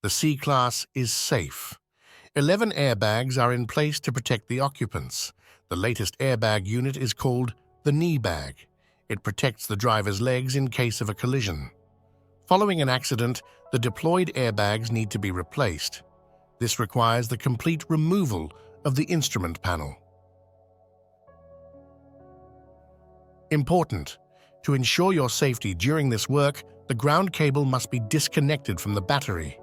The C-Class is safe. 11 airbags are in place to protect the occupants. The latest airbag unit is called the knee bag. It protects the driver's legs in case of a collision. Following an accident, the deployed airbags need to be replaced. This requires the complete removal of the instrument panel. Important. To ensure your safety during this work, the ground cable must be disconnected from the battery.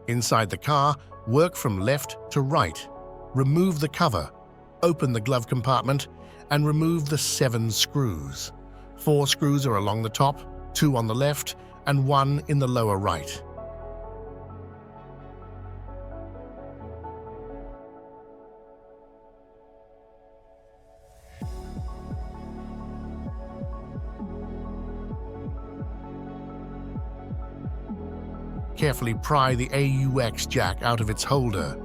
Inside the car, work from left to right. Remove the cover, open the glove compartment, and remove the 7 screws. 4 screws are along the top, 2 on the left, and 1 in the lower right. Carefully pry the AUX jack out of its holder.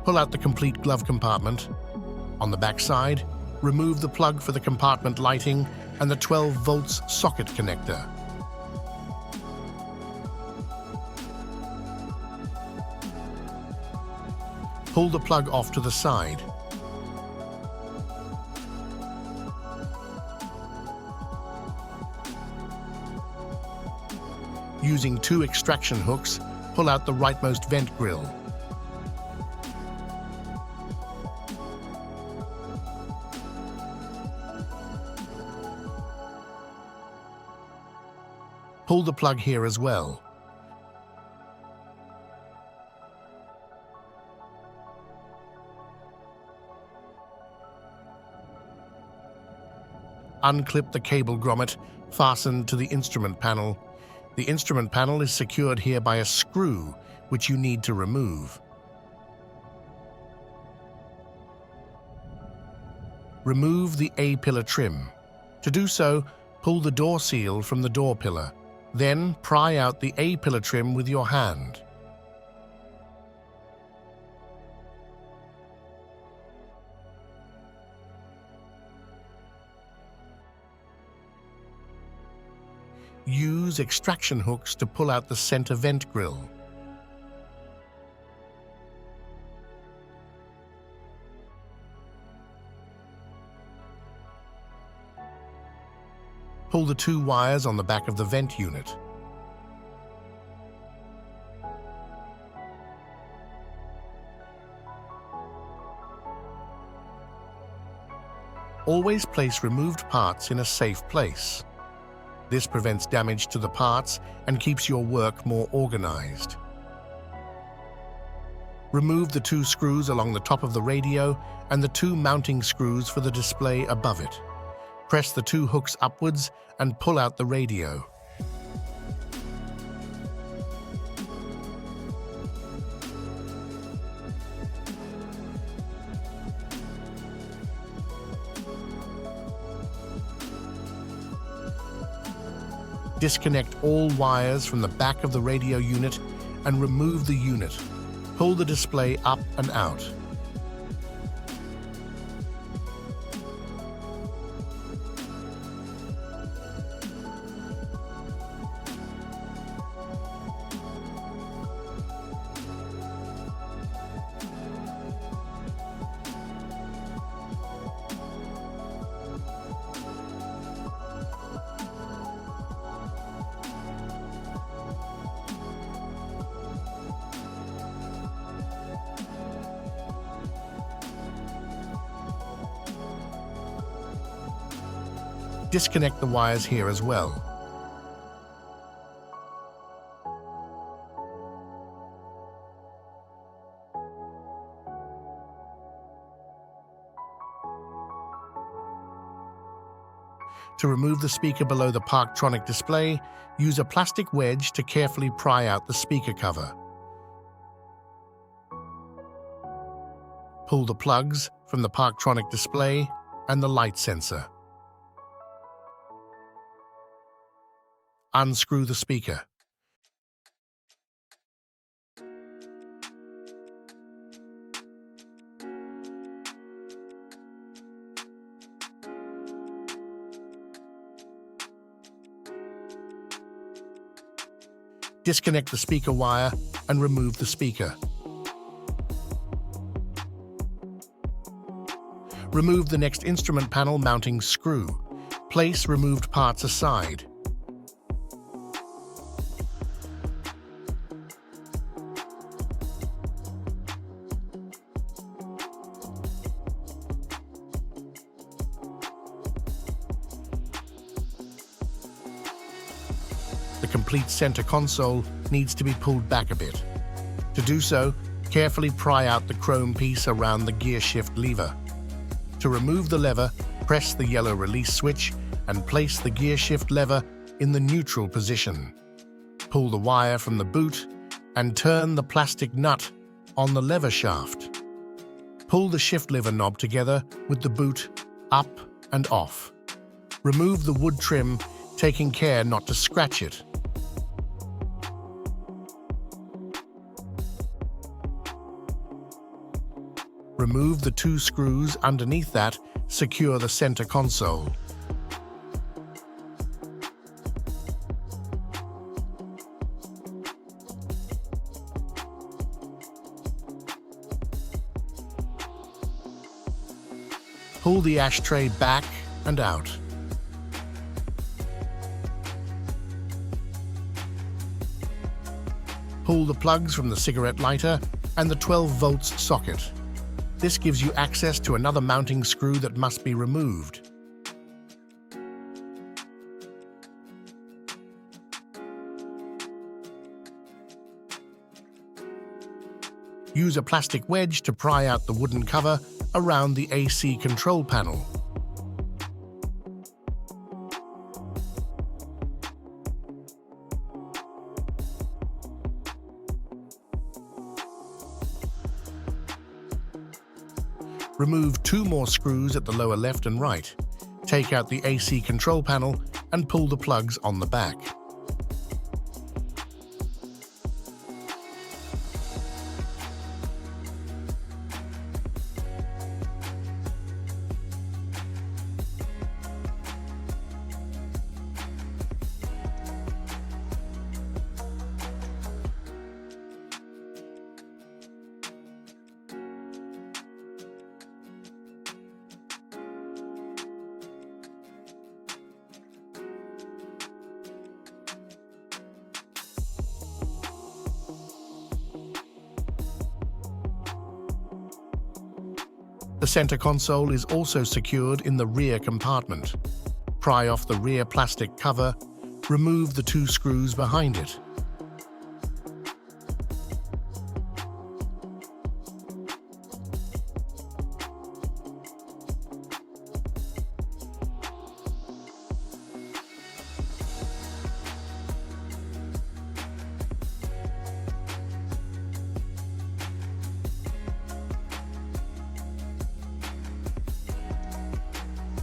Pull out the complete glove compartment. On the back side, remove the plug for the compartment lighting and the 12 volts socket connector. Pull the plug off to the side. Using 2 extraction hooks, pull out the rightmost vent grille. Pull the plug here as well. Unclip the cable grommet fastened to the instrument panel. The instrument panel is secured here by a screw, which you need to remove. Remove the A-pillar trim. To do so, pull the door seal from the door pillar. Then pry out the A-pillar trim with your hand. Use extraction hooks to pull out the center vent grille. Pull the 2 wires on the back of the vent unit. Always place removed parts in a safe place. This prevents damage to the parts and keeps your work more organized. Remove the 2 screws along the top of the radio and the 2 mounting screws for the display above it. Press the 2 hooks upwards and pull out the radio. Disconnect all wires from the back of the radio unit and remove the unit. Pull the display up and out. Disconnect the wires here as well. To remove the speaker below the Parktronic display, use a plastic wedge to carefully pry out the speaker cover. Pull the plugs from the Parktronic display and the light sensor. Unscrew the speaker. Disconnect the speaker wire and remove the speaker. Remove the next instrument panel mounting screw. Place removed parts aside. The complete center console needs to be pulled back a bit. To do so, carefully pry out the chrome piece around the gear shift lever. To remove the lever, press the yellow release switch and place the gear shift lever in the neutral position. Pull the wire from the boot and turn the plastic nut on the lever shaft. Pull the shift lever knob together with the boot up and off. Remove the wood trim, taking care not to scratch it. Remove the 2 screws underneath that, secure the center console. Pull the ashtray back and out. Pull the plugs from the cigarette lighter and the 12 volts socket. This gives you access to another mounting screw that must be removed. Use a plastic wedge to pry out the wooden cover around the AC control panel. Remove 2 more screws at the lower left and right. Take out the AC control panel and pull the plugs on the back. The center console is also secured in the rear compartment. Pry off the rear plastic cover, remove the 2 screws behind it.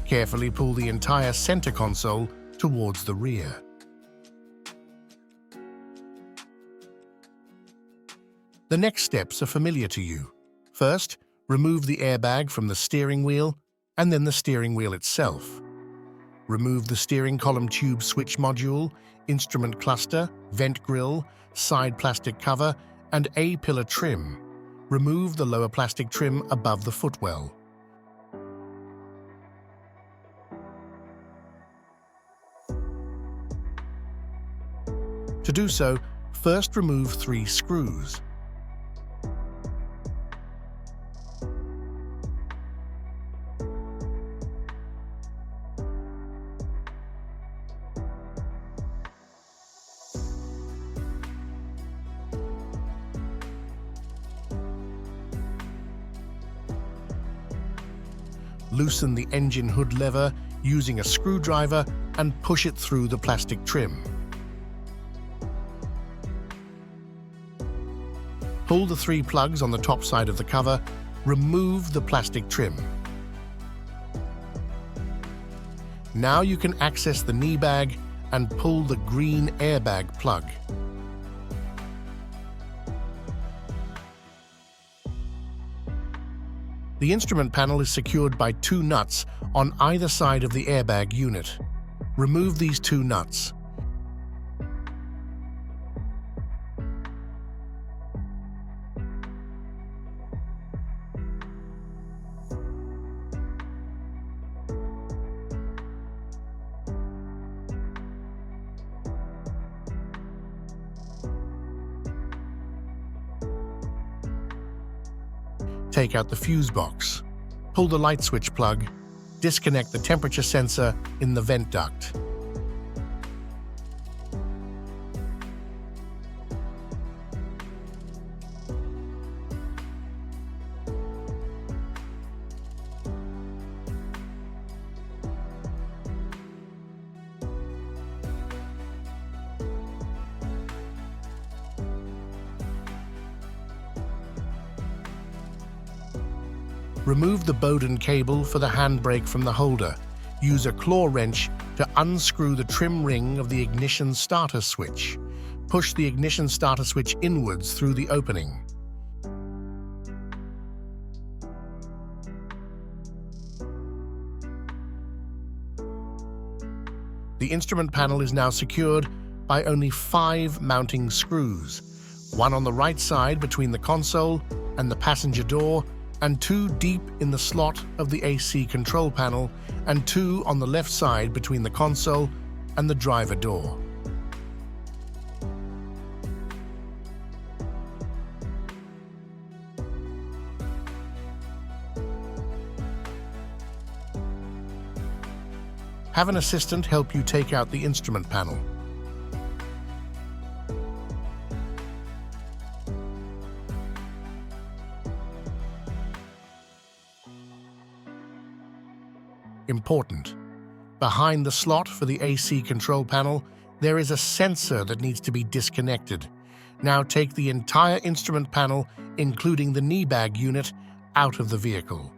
Carefully pull the entire center console towards the rear. The next steps are familiar to you. First, remove the airbag from the steering wheel and then the steering wheel itself. Remove the steering column tube switch module, instrument cluster, vent grille, side plastic cover, and A-pillar trim. Remove the lower plastic trim above the footwell. To do so, first remove 3 screws. Loosen the engine hood lever using a screwdriver and push it through the plastic trim. Pull the 3 plugs on the top side of the cover, remove the plastic trim. Now you can access the knee bag and pull the green airbag plug. The instrument panel is secured by 2 nuts on either side of the airbag unit. Remove these 2 nuts. Take out the fuse box. Pull the light switch plug. Disconnect the temperature sensor in the vent duct. Remove the Bowden cable for the handbrake from the holder. Use a claw wrench to unscrew the trim ring of the ignition starter switch. Push the ignition starter switch inwards through the opening. The instrument panel is now secured by only 5 mounting screws, 1 on the right side between the console and the passenger door, and 2 deep in the slot of the AC control panel, and 2 on the left side between the console and the driver door. Have an assistant help you take out the instrument panel. Important. Behind the slot for the AC control panel, there is a sensor that needs to be disconnected. Now take the entire instrument panel, including the knee bag unit, out of the vehicle.